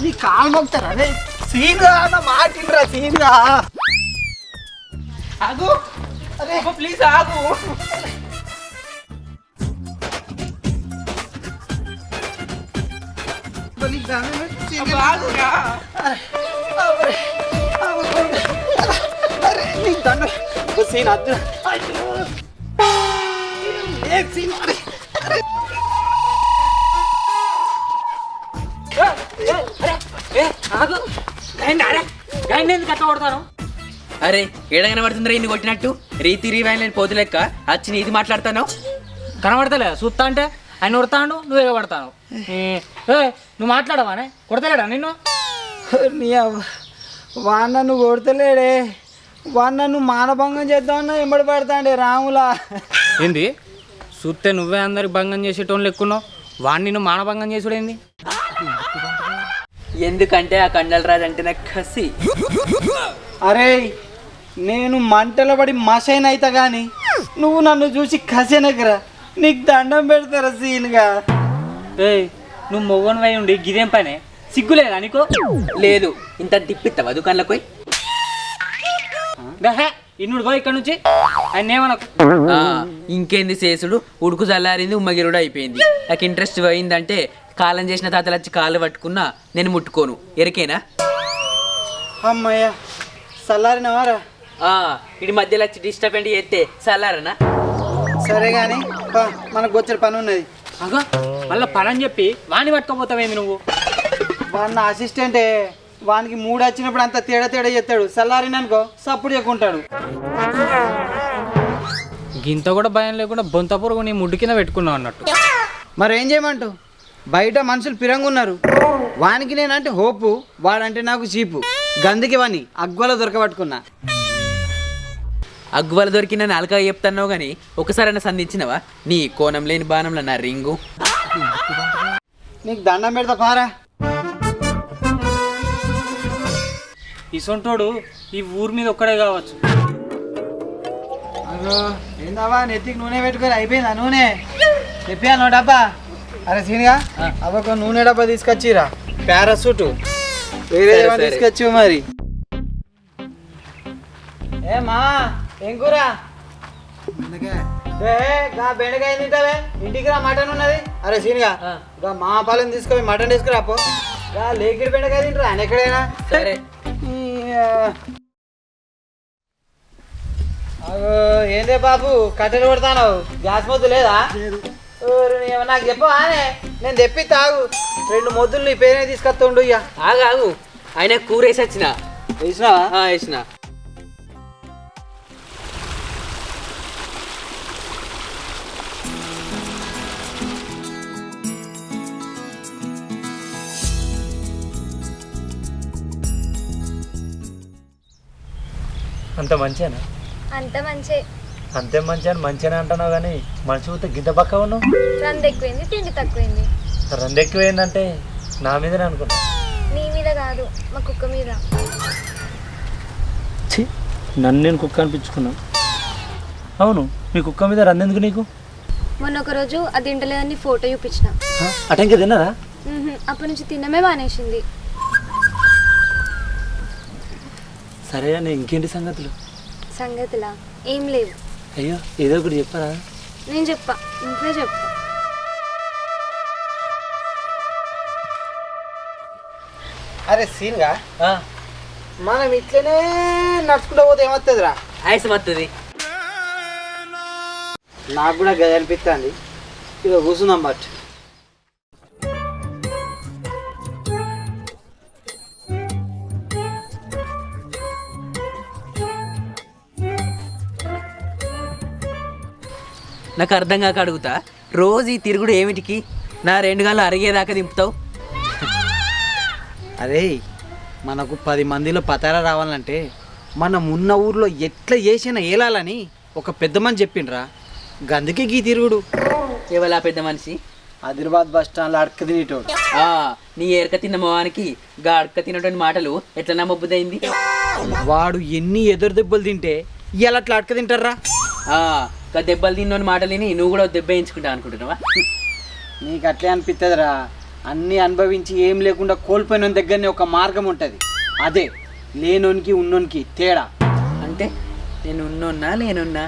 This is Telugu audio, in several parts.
నీ కాలు మొక్తారా అదే సీన్గా అన్న మాటిరా సీన్గా ఆగు అరే ప్లీజ్ ఆగు సీన్ అద్దు ఏ సీన్ అరే ఏడగానే పడుతుందిరా ఇన్ని కొట్టినట్టు రీతి రీవాయిన్ పోతు లెక్క వచ్చి నీది మాట్లాడతాను కనబడతలే చూస్తా అంటే ఆయన కొడతాడు నువ్వు ఎగబడతాను నువ్వు మాట్లాడవానే కొడతలేడా నిన్ను వాడు నన్ను కొడతలేడే వాడు నన్ను మానభంగం చేద్దామన్నా ఎంబడి పడతాండే రాములా ఏంది చూస్తే నువ్వే అందరికి భంగం చేసేటోళ్ళు ఎక్కున్నావు వాడిని నువ్వు మానభంగం చేసుడేంది ఎందుకంటే ఆ కండలరాజు అంటే నాకు కసి. అరే నేను మంటల పడి మసైన్ అవుతా కానీ నువ్వు నన్ను చూసి కసెనకరా నీకు దండం పెడతారా సీన్గా. నువ్వు మొగన్ వై ఉండి గిదేం పనే సిగ్గులేదా నీకు? లేదు ఇంత తిప్పిస్తావా దుకాణంలోకి పోయి ఇన్నుడు పోయి ఇక్కడ నుంచి ఆయన ఏమనకు. ఇంకేంది చేసుడు ఉడుకు చల్లారింది ఉమ్మగిరుడు అయిపోయింది. నాకు ఇంట్రెస్ట్ పోయిందంటే కాలం చేసిన తాతలు వచ్చి కాళ్ళు పట్టుకున్నా నేను ముట్టుకోను ఎరికేనా. అమ్మయ్య చల్లారినవారా? ఇటు మధ్యలో వచ్చి డిస్టర్బ్ చేస్తే చల్లారనా? సరే కానీ మనకు వచ్చే పని ఉన్నది. అగా మళ్ళీ పని అని చెప్పి వాణ్ణి పట్టుకోపోతావేంది నువ్వు? వాడిన అసిస్టెంటే వానికి మూడు వచ్చినప్పుడు అంత తేడా తేడా చేస్తాడు. చల్లారిననుకో సప్పుడు చెక్కుంటాడు. గింత కూడా భయం లేకుండా బొంతపూరుగు నీ ముడ్డు కింద పెట్టుకున్నావు అన్నట్టు. మరి ఏం చేయమంటావు? బయట మనుషులు పిరంగా ఉన్నారు. వానికి నేనంటే హోపు, వాడంటే నాకు చీపు. గందుకి వాని అగ్వల దొరకబట్టుకున్నా. అగ్వల దొరికిన నాలుక చెప్తున్నావు కానీ ఒకసారైనా సంధించినవా నీ కోణం లేని బాణంలో నా రింగు? నీకు దండం పెడతా పారా. ఇసొంటోడు ఈ ఊరి మీద ఒక్కడే కావచ్చు. ఏందవ్వా నెత్తికి నూనె పెట్టుకొని అయిపోయిందా నూనె? చెప్పాను డబ్బా. అరే సీనిగా అవ్వక నూనె డబ్బా తీసుకొచ్చిరా. పారాసూట్ వేరే తీసుకొచ్చి మరి. ఏమా ఏం కూర? బెండకాయ తింటావే? ఇంటికి రా మటన్ ఉన్నది. అరే సీనిగా మా పాలెం తీసుకొని మటన్ తీసుకురాపో. లేకిడి బెండకాయ తింటారా ఆయన ఎక్కడైనా? సరే ఏందే బాబు కట్టెలు కొడతాను? గ్యాస్ మొద్దు లేదా? నాకు చెప్పవా? నేను తెప్పి తాగు 2 మొద్దులు నీ పేరే తీసుకొస్తుండు. ఇక ఆగు ఆయన కూర వేసి వచ్చిన. వేసినావా? వేసిన. అంత మంచినా? అంత మంచి. అంతే మంచి అని మంచిగా అంటున్నావు కానీ మనిషి పోతే గిద్ద పక్క ఉన్నావు. రంది ఎక్కువైంది, తిండి తక్కువైంది. రంది ఎక్కువైందంటే నా మీదనే అనుకున్నా. నీ మీద కాదు, మా కుక్క మీద. నన్ను నేను కుక్క అనిపించుకున్నా. అవును మీ కుక్క మీద రందెందుకు నీకు? మొన్న ఒక రోజు అది తింటలేదని ఫోటో చూపించిన. అట ఇంకా తిన్నదా? అప్పటి నుంచి తినమే మానేసింది. సరే అని ఇంకేంటి సంగతులు? సంగతులా ఏం లేవు. అయ్యో ఏదో ఒకటి చెప్పరా? నేను చెప్పా, ఇంట్లో చెప్పా. అరే సీన్గా మనం ఇట్లనే నడుచుకుంటూ పోతే ఏమవుతుందిరా? ఆయాసం వస్తుంది. నాకు కూడా గది అనిపిస్తుంది. ఇక కూర్చుందాం. బట్ నాకు అర్థం కాక అడుగుతా, రోజు ఈ తిరుగుడు ఏమిటికి? నా 2 గంటలు అరిగేదాకా దింపుతావు? అరే మనకు 10 మందిలో పతారా రావాలంటే మనం ఉన్న ఊర్లో ఎట్లా చేసినా ఏలాలని ఒక పెద్ద మనిషి చెప్పిండ్రా, గందుకే గీ తిరుగుడు. ఎవలా పెద్ద మనిషి? ఆదిలాబాద్ బస్ స్టాండ్లో అడక తినేటోడు. నీ ఎరక తిన్న మొహానికి గా అడక తిన్నటువంటి మాటలు ఎట్లా నమ్మబుద్దయింది? వాడు ఎన్ని ఎదురు దెబ్బలు తింటే ఇలా అట్లా అడక తింటారా? గా దెబ్బలు తిన్నోని మాటలు విని నువ్వు కూడా దెబ్బ వేయించుకుంటా అనుకుంటున్నావా? నీకు అట్లే అనిపిస్తుందిరా, అన్నీ అనుభవించి ఏం లేకుండా కోల్పోయిన దగ్గరనే ఒక మార్గం ఉంటుంది, అదే లేనోనికి ఉన్నోనికి తేడా. అంటే నేను ఉన్నోన్నా లేనున్నా?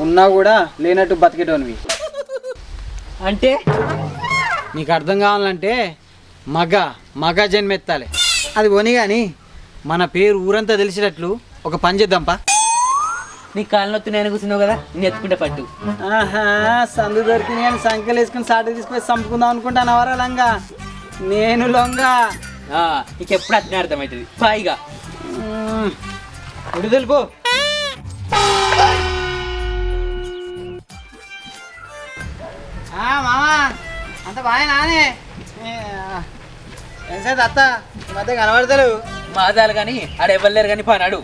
ఉన్నా కూడా లేనట్టు బతికేటోనివి. అంటే నీకు అర్థం కావాలంటే మగ జన్మెత్తాలి. అది పోనీ కానీ మన పేరు ఊరంతా తెలిసేటట్లు ఒక పని చేద్దాంపా. నీ కాళ్ళ నొత్తి నేను కూర్చున్నావు కదా, నేను ఎత్తుకుంటే పట్టు. సందు దొరికినాయి అని సంఖ్యలు వేసుకుని సాటి తీసుకొని చంపుకుందాం అనుకుంటాను అవరాలంగా. నేను లొంగ నీకు ఎప్పుడు అట్నే అర్థమవుతుంది. పైగా విడుదల పో. మామా అంత బాగా నానే ఏం సార్ అత్త ఈ మధ్య కనబడతారు. మాదాలు కానీ ఆడ ఇవ్వలేరు కానీ పనాడు.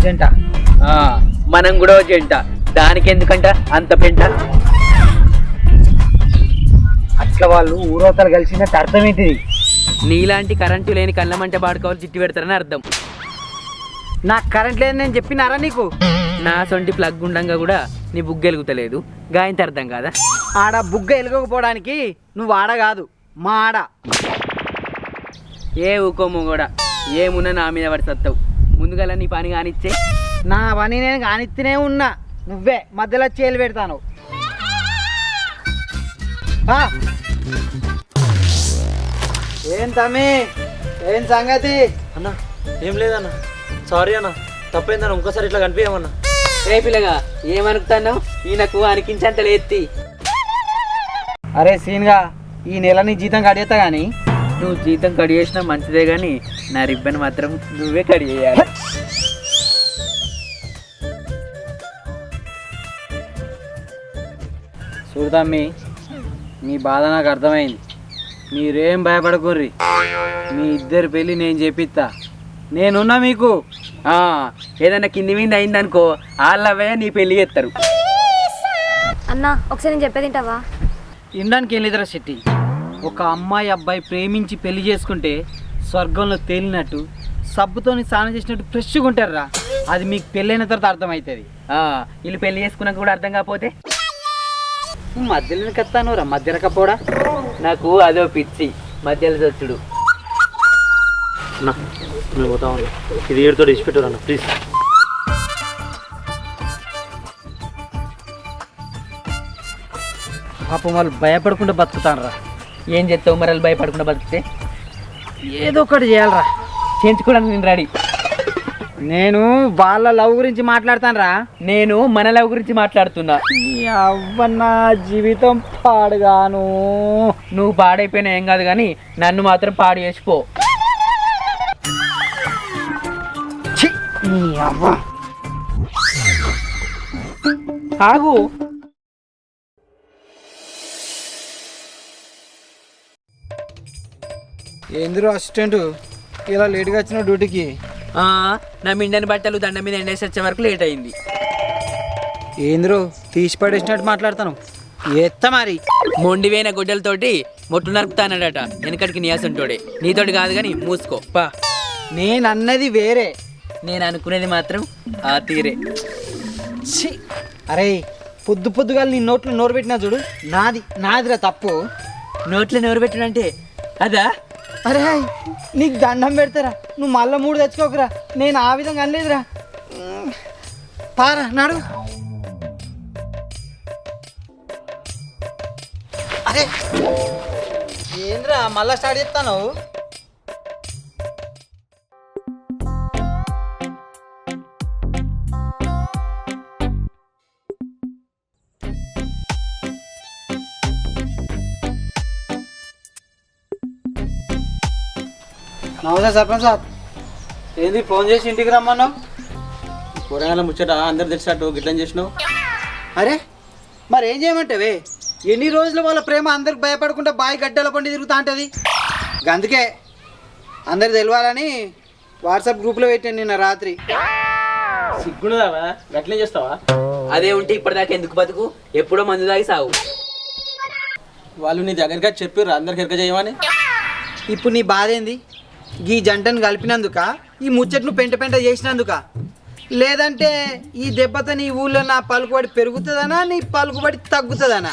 జంట మనం కూడా జంట, దానికి ఎందుకంట అంత పెంట? అట్లా వాళ్ళు ఊరోతలు కలిసినట్టు అర్థం ఏంటిది? నీలాంటి కరెంటు లేని కళ్ళమంట పాడుకోవాలి చిట్టి పెడతారని అర్థం. నాకు కరెంట్ లేదు నేను చెప్పినారా నీకు? నా సొంటి ప్లగ్ ఉండంగా కూడా నీ బుగ్గ ఎలుగుతలేదు, గాయంత అర్థం కాదా? ఆడ బుగ్గ ఎలుగకపోవడానికి నువ్వు ఆడ కాదు మా ఆడ. ఏ ఊకోమో కూడా ఏమున్నా నా మీద పడి సత్తావు. ముందుగా నీ పని కానిచ్చే. నా పని నేను కానిస్తూనే ఉన్నా, నువ్వే మధ్యలో చేలు పెడతాను. ఏం తమ్మి ఏం సంగతి? అన్న ఏం లేదన్న, సారీ అన్న, తప్పైందన్న, ఇంకోసారి ఇట్లా కనిపించమన్నా. రే పిల్లగా ఏమనుకుతాను, ఈయనకు అనికించంత లేత్తి. అరే సీన్గా ఈ నెల నీ జీతం కడిగేస్తా కానీ. నువ్వు జీతం కడి చేసినా మంచిదే కానీ నా రిబ్బన్ మాత్రం నువ్వే కడి చేయాలి. చూడతమ్మి మీ బాధ నాకు అర్థమైంది, మీరేం భయపడకుర్రి, మీ ఇద్దరి పెళ్ళి నేను చేపిస్తా, నేనున్నా మీకు. ఏదన్నా కింది మీద అయిందనుకో వాళ్ళవే నీ పెళ్ళి చేస్తారు. అన్న ఒకసారి నేను చెప్పేది వింటావా? ఇండానికి ఏం లేదురా శెట్టి, ఒక అమ్మాయి అబ్బాయి ప్రేమించి పెళ్లి చేసుకుంటే స్వర్గంలో తేలినట్టు సబ్బుతోని స్నానం చేసినట్టు ఫ్రెష్గా ఉంటారురా. అది మీకు పెళ్ళైన తర్వాత అర్థమవుతుంది. వీళ్ళు పెళ్లి చేసుకున్నాక కూడా అర్థం కాకపోతే మధ్యలో కత్తాను రా, మధ్య రకపోడా. నాకు అదో పిచ్చి మధ్యలో చచ్చుడు. మేము పోతా ఉన్నా, ఇది ఏడుతో ఇచ్చిపెట్టారు అన్న ప్లీజ్. పాపం వాళ్ళు భయపడకుండా బతుకుతాను రా. ఏం చేస్తావు మరి భయపడకుండా బతికితే? ఏదో ఒకటి చేయాలరా, చేయించుకోవడానికి నేను రెడీ. నేను వాళ్ళ లవ్ గురించి మాట్లాడతాను రా. నేను మన లవ్ గురించి మాట్లాడుతున్నా. అవ్వన్న జీవితం పాడుగాను. నువ్వు పాడైపోయినా ఏం కాదు కానీ నన్ను మాత్రం పాడు చేసిపో. ఆగు. ఏందిరో అసిస్టెంట్ ఇలా లేట్గా వచ్చిన డ్యూటీకి? నా మిండని బట్టలు దండ మీద ఎండేసి వచ్చే వరకు లేట్ అయింది. ఏందిరో తీసి పడేసినట్టు మాట్లాడతాను, ఎత్త మరి. మొండిపోయిన గుడ్డలతోటి మొట్టు నరుపుతానడట వెనకటికి నియాసంటోడే. నీతోటి కాదు కానీ మూసుకో పా. నేను అన్నది వేరే, నేను అనుకునేది మాత్రం ఆ తీరే. అరే పొద్దుగా నీ నోట్లో నోరు పెట్టినా చూడు, నాదిరా తప్పు. నోట్లో నోరు పెట్టడంటే అదా? అరే నీకు దండం పెడతారా, నువ్వు మళ్ళీ 3 తెచ్చుకోకరా, నేను ఆ విధంగా అనలేదురా. పారా నాడు. అరే ఏంద్రా మళ్ళా స్టార్ట్ చేస్తాను. నమస్తే సర్పంచ్ సార్. ఏంది ఫోన్ చేసి ఇంటికి రమ్మన్నావు? కూరగాయల ముచ్చట అందరు తెలిసినట్టు గిట్లని చేసినావు. అరే మరి ఏం చేయమంటావే? ఎన్ని రోజులు వాళ్ళ ప్రేమ అందరికి భయపడకుండా బాయి గడ్డల పండి తిరుగుతా ఉంటుంది. అందుకే అందరు తెలియాలని వాట్సాప్ గ్రూప్లో పెట్టాను నిన్న రాత్రి. సిగ్గుండదావా? గట్లే చేస్తావా? అదే ఉంటే ఇప్పటిదాకా ఎందుకు బతుకు? ఎప్పుడో మందు తాగి సాగు. వాళ్ళు నీ దగ్గరగా చెప్పారు అందరికి ఎరక చేయమని. ఇప్పుడు నీ బాధ ఏంది? ఈ జంటను కలిపినందుక, ఈ ముచ్చట్ను పెంట పెంట చేసినందుక, లేదంటే ఈ దెబ్బతో నీ ఊళ్ళో నా పలుకుబడి పెరుగుతుందనా నీ పలుకుబడి తగ్గుతుందనా?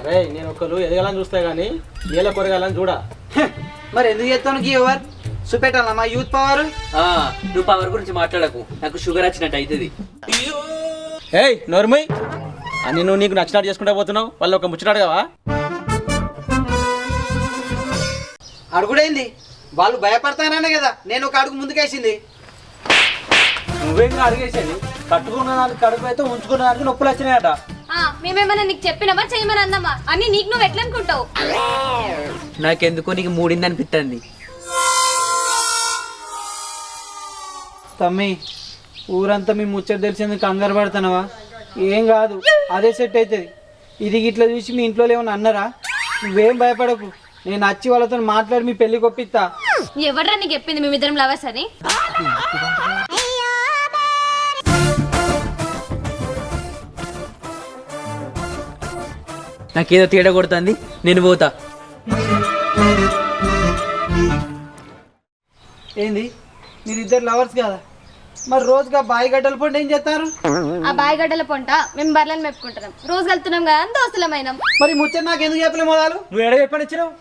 అరే నేను ఒకరు ఎదగాలని చూస్తా కానీ ఏళ్ళ కూరగాయలని చూడా. మరి ఎందుకు చేస్తాను గీ ఓవర్ చూపెట్టాలా మా యూత్ పవర్? నువ్వు పవర్ గురించి మాట్లాడకు, నాకు షుగర్ వచ్చినట్టు అవుతుంది. ఏయ్ నోర్మయ్ అని నువ్వు నీకు నచ్చినట్టు చేసుకుంటా పోతున్నావు. వాళ్ళు ఒక ముచ్చట అడగవా? అడుగుడైంది, వాళ్ళు భయపడతాననే కదా నేను ఒక అడుగు ముందుకేసింది. నువ్వేం అడిగేసేది? కట్టుకున్న దానికి కడుపు అయితే ఉంచుకున్న దానికి నొప్పులు వచ్చినాయట. మేమేమన్నా నీకు చెప్పినామా చేయమని అన్నామా అని నీకు నువ్వు ఎట్లా అనుకుంటావు? నాకెందుకో నీకు మూడింది అనిపిస్తుంది. తమ్మి ఊరంతా మీ ముచ్చట తెలిసేందుకు కంగారు పడుతున్నావా? ఏం కాదు, అదే సెట్ అవుతుంది. ఇది ఇట్లా చూసి మీ ఇంట్లో ఏమన్నా అన్నారా? నువ్వేం భయపడకు, నేను వచ్చి వాళ్ళతో మాట్లాడి మీ పెళ్లి కొప్పిస్తా. ఎవడ్రా నీకు చెప్పింది మేమిద్దరం లవర్స్ అని? నాకేదో తేడా కొడుతుంది, నేను పోతా. ఏంది మీరిద్దరు లవర్స్ కదా? మరి రోజుగా బాయి గడ్డలు పండు ఏం చేస్తారు? ఆ బాయిగడ్డల పొంట మేము బర్లను మెప్పుకుంటున్నాం, రోజు వెళ్తున్నాం కదా అని దోస్తులమైనాం. మరి ముచ్చట నాకు ఎందుకు చెప్పలే మొదలు? నువ్వు ఎడ చెప్పని ఇచ్చినావు?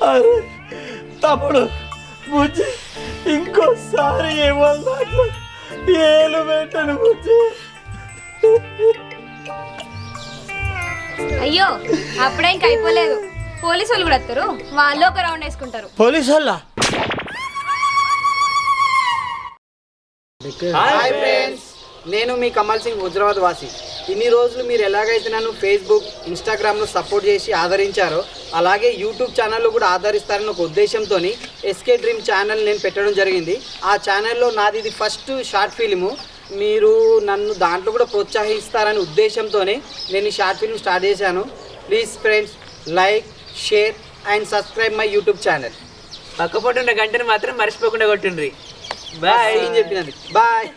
అరే తమ్ముడు బుజ్జి, ఇంకోసారి ఏమన్నా ఏలు పెట్టను బుజ్జి. అయ్యో అప్పుడే ఇంక అయిపోలేదు, పోలీసు వాళ్ళు కూడా వస్తారు, వాళ్ళు ఒక రౌండ్ వేసుకుంటారు. పోలీసు వాళ్ళ? హాయ్ ఫ్రెండ్స్, నేను మీ కమల్ సింగ్, హుజరాబాద్ వాసి. ఇన్ని రోజులు మీరు ఎలాగైతే నన్ను ఫేస్బుక్, ఇన్స్టాగ్రామ్లో సపోర్ట్ చేసి ఆదరించారో అలాగే యూట్యూబ్ ఛానల్లో కూడా ఆదరిస్తారని ఒక ఉద్దేశంతో ఎస్కే డ్రీమ్ ఛానల్ నేను పెట్టడం జరిగింది. ఆ ఛానల్లో నాది ఇది ఫస్ట్ షార్ట్ ఫిలిము. మీరు నన్ను దాంట్లో కూడా ప్రోత్సహిస్తారనే ఉద్దేశంతోనే నేను ఈ షార్ట్ ఫిల్మ్ స్టార్ట్ చేశాను. Please friends, like, share and subscribe my YouTube channel. పక్కపోటు ఉన్న గంటను మాత్రం మర్చిపోకుండా కొట్టుండ్రి. బాయ్ చెప్పినది బాయ్.